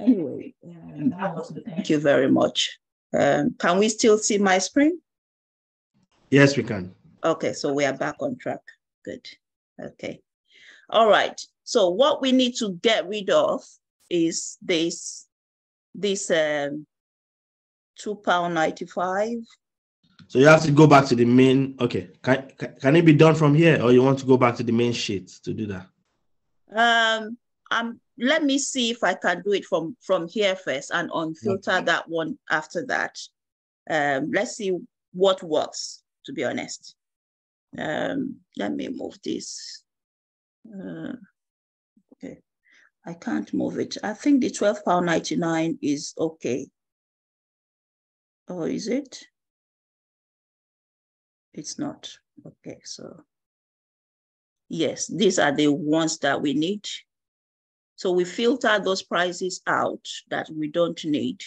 Anyway, thank you very much. Can we still see my screen? Yes, we can. Okay, so we are back on track. Good. Okay. All right. So what we need to get rid of is this £2.95. So you have to go back to the main. Okay. Can it be done from here, or you want to go back to the main sheet to do that? Let me see if I can do it from here first and unfilter that one after that. Let's see what works, to be honest. Let me move this. Okay, I can't move it. I think the £12.99 is okay. Or is it? It's not. Okay, so yes, these are the ones that we need. So we filter those prices out that we don't need.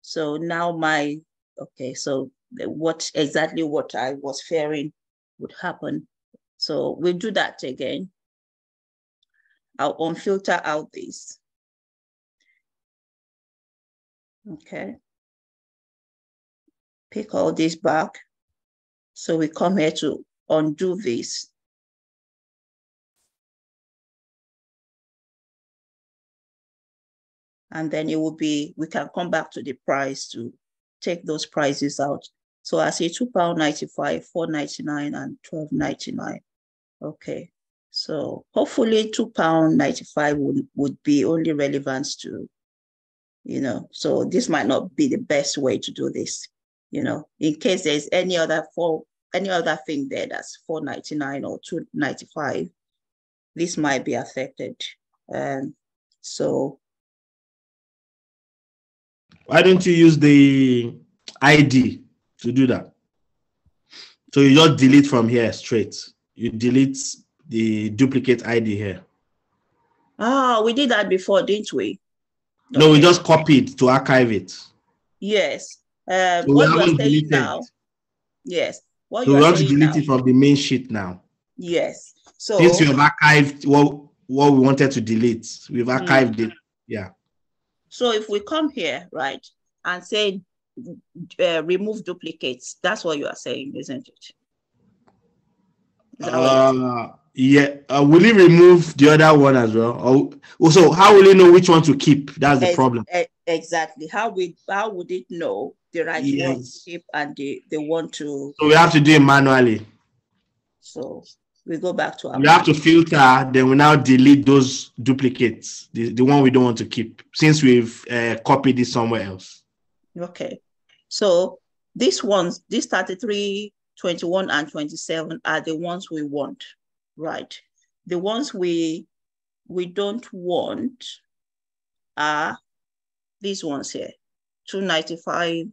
So now okay, so exactly what I was fearing would happen. So we'll do that again. I'll unfilter out this. Okay. Pick all this back. So we come here to undo this. And then it will be, we can come back to the price to take those prices out. So I see £2.95, £4.99, and £12.99. Okay. So hopefully £2.95 would be only relevant to, so this might not be the best way to do this, in case there's any other thing there that's £4.99 or £2.95, this might be affected. So why don't you use the ID to do that? So you just delete from here straight. You delete the duplicate ID here. Oh, we did that before, didn't we? No, we just copied to archive it. Yes. So what you are saying now. Yes. So we want to delete it from the main sheet now. Yes. So since you have archived what we wanted to delete, we've archived it. Yeah. So if we come here, right, and say remove duplicates, that's what you are saying, isn't it? Is yeah. Will it remove the other one as well? Or also, how will it know which one to keep? That's the problem. Exactly. How would it know the right one to keep and the one to? So we have to do it manually. So we go back to our. We have to filter. Then we now delete those duplicates, the one we don't want to keep, since we've copied it somewhere else. Okay. So these ones, these 33, 21, and 27 are the ones we want, right? The ones we don't want are these ones here: $2.95,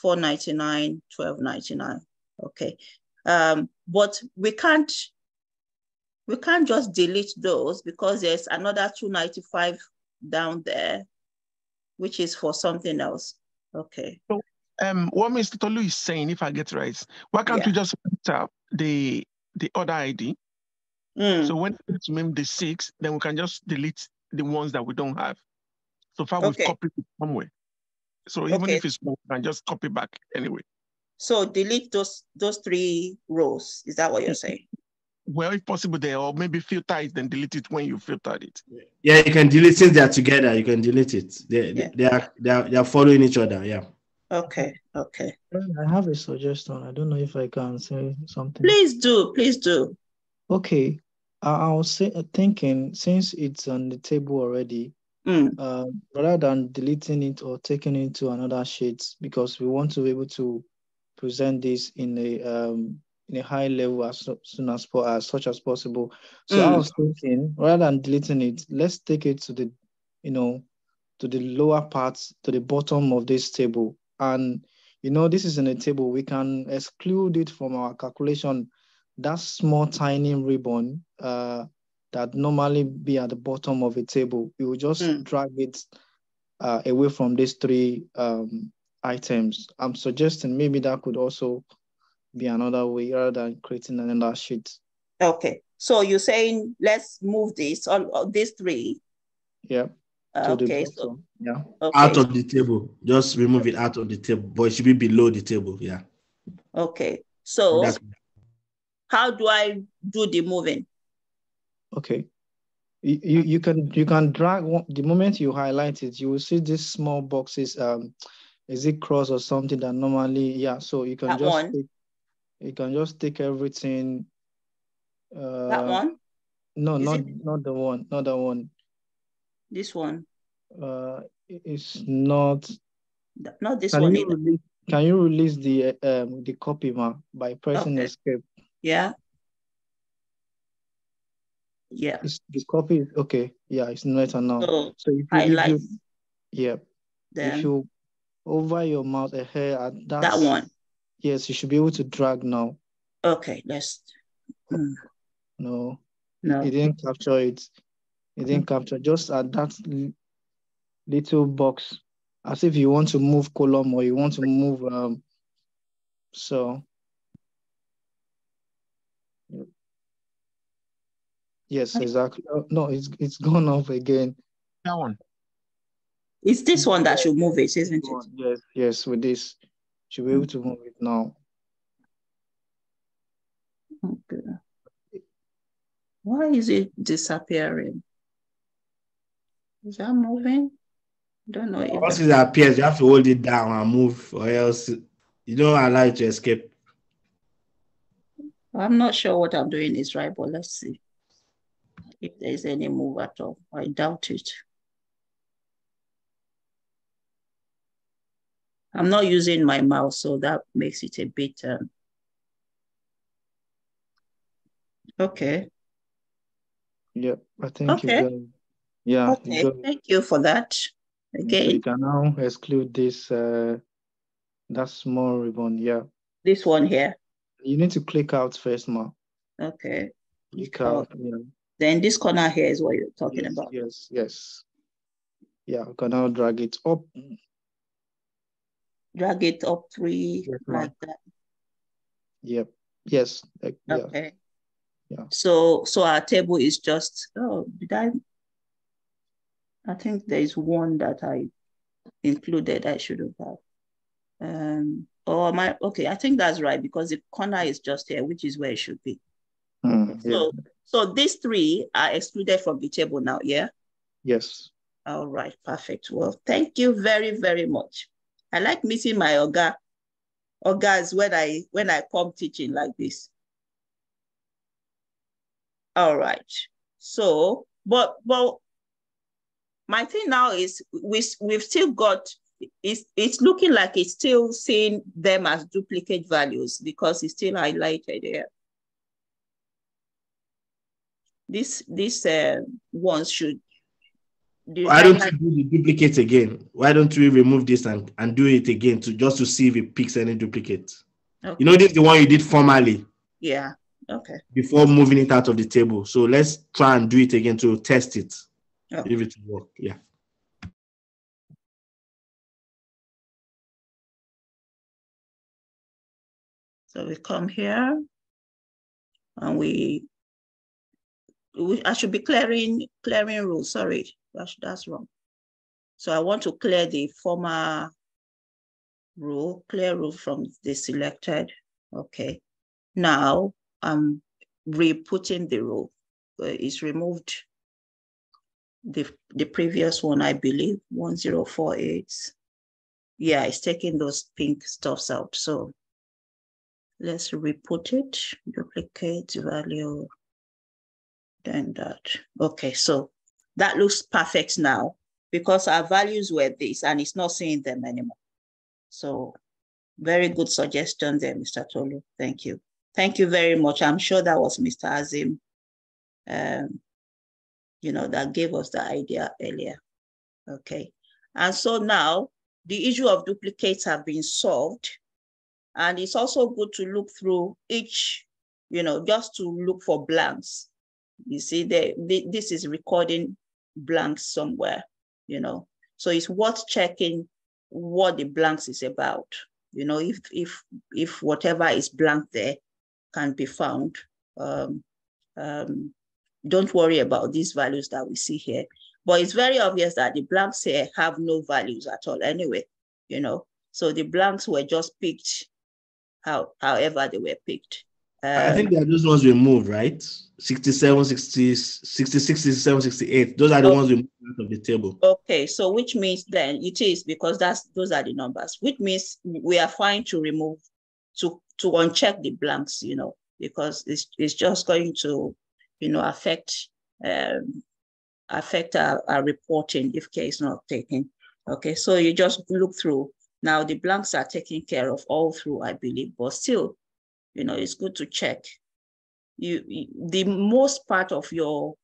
$4.99, $12.99. Okay, but we can't just delete those because there's another $2.95 down there, which is for something else. Okay. So, what Mr. Tolu is saying, if I get right, why can't we just put up the other ID? So when it's maybe the 6, then we can just delete the ones that we don't have. So far we've copied it somewhere. So even if it's small, we can just copy back anyway. So delete those 3 rows. Is that what you're saying? Well, if possible, there, or maybe filter it, then delete it when you filtered it. Yeah, you can delete since they're together. You can delete it. They are following each other. Yeah. Okay. I have a suggestion. I don't know if I can say something. Please do. Okay. I was thinking, since it's on the table already, rather than deleting it or taking it to another sheet, because we want to be able to present this in a high level as soon as such as possible. So I was thinking, rather than deleting it, let's take it to the, to the lower parts, to the bottom of this table. And this is in a table. We can exclude it from our calculation. That small tiny ribbon that normally be at the bottom of a table, we will just drag it away from these 3 items. I'm suggesting maybe that could also be another way rather than creating another sheet. Okay. So you're saying let's move this on these three. Yeah. Okay. So yeah. Okay. Out of the table. Just remove it out of the table, but it should be below the table. Yeah. Okay. So how do I do the moving? Okay. You can drag the moment you highlight it, you will see these small boxes. Is it cross or something that normally, yeah. So you can just take everything. That one? No, not the one. Not that one. This one. It's not. Not this one either. Can you release the copy by pressing escape? Yeah. Yeah. The copy is okay. Yeah, it's not now. So if you yeah. Then if you over your mouse ahead at that one. Yes, you should be able to drag now. Okay, let's. No. It didn't capture it. It didn't capture. Just at that little box, as if you want to move column or you want to move. So. Yes, exactly. No, it's gone off again. That one. It's this one that should move it, isn't it? Yes. With this, should be able to move it now. Okay. Why is it disappearing? Is that moving? I don't know. Once it appears, you have to hold it down and move, or else you don't allow it to escape. I'm not sure what I'm doing is right, but let's see if there's any move at all. I doubt it. I'm not using my mouse, so that makes it a bit okay. Yep, I think you got it. Yeah. Okay, thank you for that. Again. So you can now exclude this that small ribbon. Yeah. This one here. You need to click out first, Ma. Okay. Click out. Yeah. Then this corner here is what you're talking about. Yes. Yeah, you can now drag it up. Drag it up 3 like that. Yep. Yes. Okay. Yeah. So our table is just, I think there is one that I included I should have had. Okay, I think that's right because the corner is just here, which is where it should be. So these 3 are excluded from the table now, yeah? Yes. All right, perfect. Well, thank you very, very much. I like meeting my ogas when I come teaching like this. All right. So, but my thing now is we've still got, it's looking like it's still seeing them as duplicate values because it's still highlighted here. This ones should. Why don't you do the duplicate again? Why don't we remove this and do it again just to see if it picks any duplicate? Okay. You know, this is the one you did formally. Yeah. Okay. Before moving it out of the table. So let's try and do it again to test it. Okay. If it will work. Yeah. So we come here and I should be clearing rules. Sorry, that's wrong. So I want to clear the former rule, clear rule from the selected. Okay. Now I'm re-putting the rule. It's removed the previous one, I believe, 1048. Yeah, it's taking those pink stuffs out. So let's re-put it, duplicate value, then that. Okay, so that looks perfect now because our values were this and it's not seeing them anymore. So very good suggestion there, Mr. Tolu. Thank you. Thank you very much. I'm sure that was Mr. Azim, that gave us the idea earlier. Okay. And so now the issue of duplicates have been solved. And it's also good to look through each, just to look for blanks. You see, this is recording blanks somewhere, So it's worth checking what the blanks is about. If whatever is blank there can be found. don't worry about these values that we see here. But it's very obvious that the blanks here have no values at all anyway, you know. So the blanks were just picked however they were picked. I think that those ones we moved, right? 67, 60, 66, 67, 68. Those are the ones we moved out of the table. Okay, so which means then it is, because those are the numbers, which means we are fine to remove, to uncheck the blanks, you know, because it's just going to, you know, affect our reporting if care is not taken. Okay, so you just look through. Now the blanks are taken care of all through, I believe, but still, you know, it's good to check. The most part of your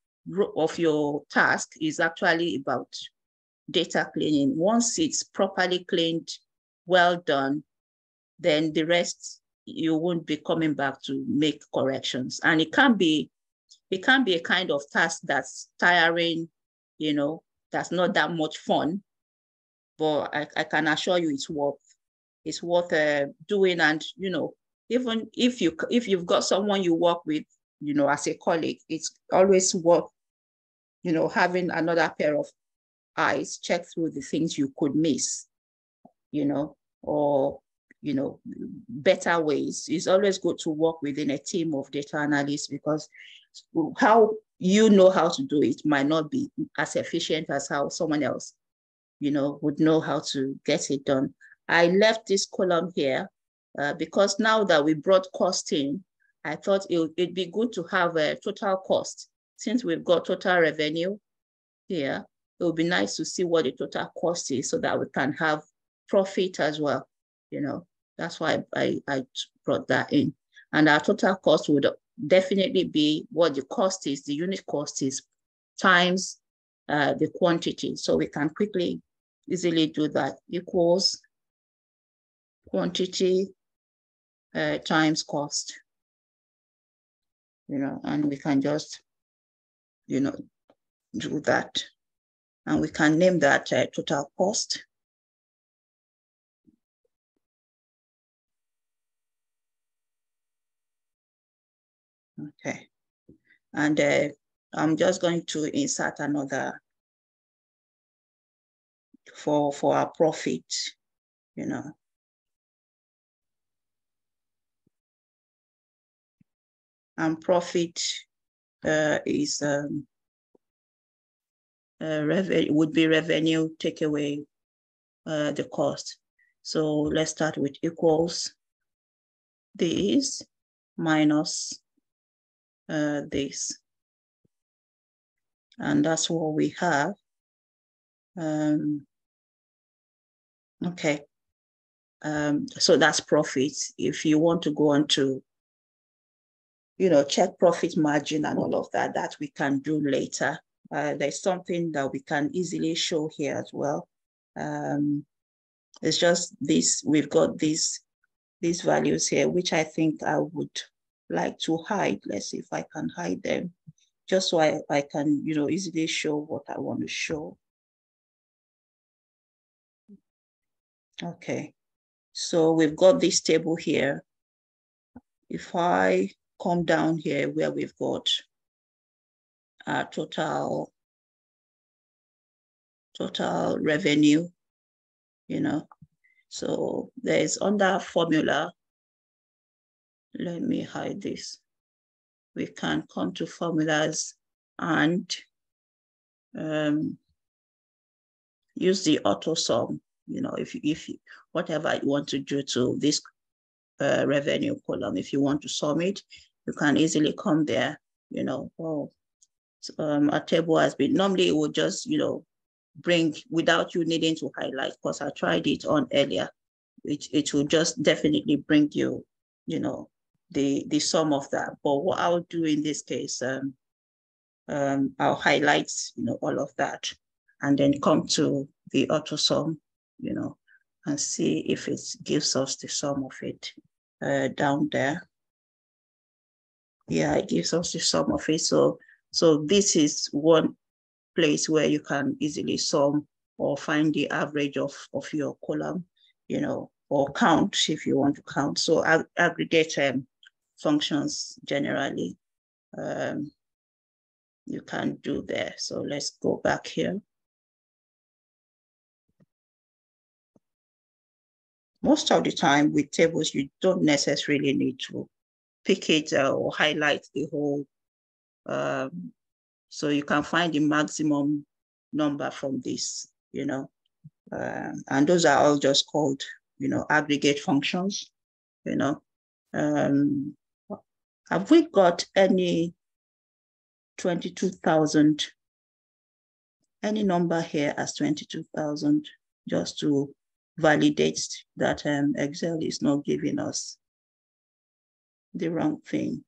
task is actually about data cleaning. Once it's properly cleaned, well done, then the rest you won't be coming back to make corrections. And it can be a kind of task that's tiring, you know, that's not that much fun, but I can assure you it's worth doing. And, you know, even if you've got someone you work with, you know, as a colleague, it's always worth, you know, having another pair of eyes check through the things you could miss, you know, or, you know, better ways. It's always good to work within a team of data analysts, because how you know how to do it might not be as efficient as how someone else, you know, would know how to get it done. I left this column here because now that we brought cost in, I thought it'd be good to have a total cost. Since we've got total revenue here, it would be nice to see what the total cost is so that we can have profit as well. You know, that's why I brought that in. And our total cost would definitely be what the cost is, the unit cost is, times the quantity. So we can easily do that. Equals quantity times cost. You know, and we can just, you know, do that. And we can name that total cost. Okay. And I'm just going to insert another for our profit, you know. And profit is would be revenue, take away the cost. So let's start with equals this minus this. And that's what we have. Okay. So that's profit. If you want to go on to, you know, check profit margin and all of that, that we can do later. There's something that we can easily show here as well. It's just this, we've got these values here, which I think I would like to hide. Let's see if I can hide them, just so I can, you know, easily show what I want to show. Okay, so we've got this table here. If I come down here where we've got our total revenue, you know, so there's under formula. Let me hide this. We can come to formulas and use the auto sum. You know, if whatever you want to do to this revenue column, if you want to sum it, you can easily come there. You know, a table has been, normally it would just, you know, bring without you needing to highlight, because I tried it on earlier. It will just definitely bring you, you know, the sum of that. But what I'll do in this case, I'll highlight, you know, all of that, and then come to the auto sum, you know, and see if it gives us the sum of it down there. Yeah, it gives us the sum of it. So this is one place where you can easily sum or find the average of your column, you know, or count if you want to count. So aggregate functions generally you can do there. So let's go back here. Most of the time with tables, you don't necessarily need to pick it or highlight the whole. So you can find the maximum number from this, you know, and those are all just called, you know, aggregate functions, you know. Have we got any 22,000, any number here as 22,000, just to validate that Excel is not giving us the wrong thing?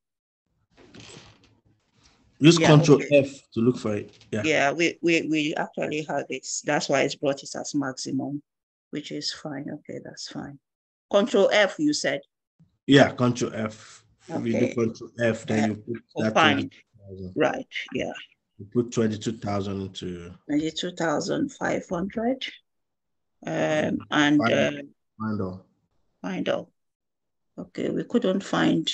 Use Control F to look for it. Yeah, we actually have it. That's why it's brought it as maximum, which is fine. Okay, that's fine. Control F, you said? Yeah, Control F. Okay. If you do Control F, then you put that fine. Right, yeah. You put 22,000 into 22,500. And find all. Okay, we couldn't find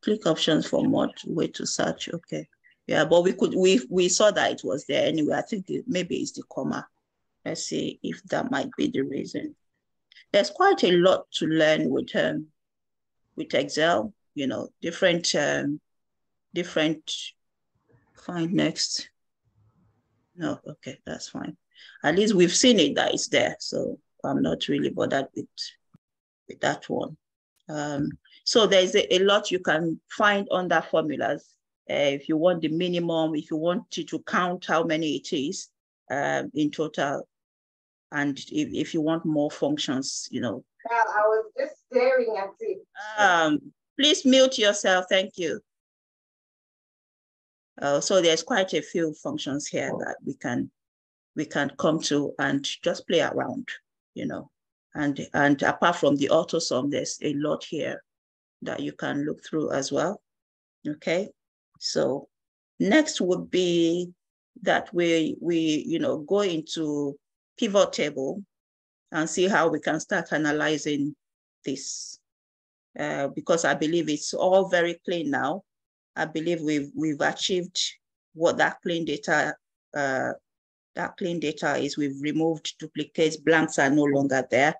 click options for more way to search. Okay. Yeah, but we saw that it was there anyway. I think maybe it's the comma. Let's see if that might be the reason. There's quite a lot to learn with Excel, you know, different, find next. No, okay, that's fine. At least we've seen it that it's there. So I'm not really bothered with that one. So there's a lot you can find under formulas. If you want the minimum, if you want to count how many it is in total, and if you want more functions, you know. I was just staring at it. Please mute yourself, thank you. So there's quite a few functions here that we can come to and just play around, you know. And apart from the auto sum, there's a lot here that you can look through as well. Okay, so next would be that we you know, go into pivot table and see how we can start analyzing this, because I believe it's all very clean now. I believe we've achieved what that clean data is. We've removed duplicates, blanks are no longer there,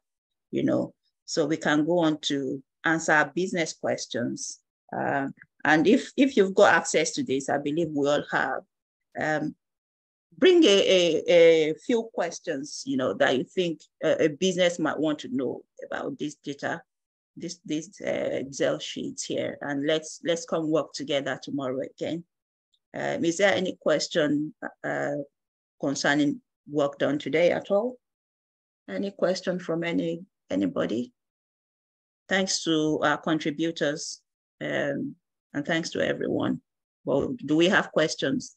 you know, so we can go on to answer business questions. And if you've got access to this, I believe we all have, bring a few questions, you know, that you think a business might want to know about this data, this Excel sheets here, and let's come work together tomorrow again. Is there any question concerning work done today at all? Any question from anybody? Thanks to our contributors, and thanks to everyone. Well, do we have questions?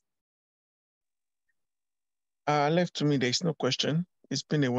Left to me, there's no question. It's been a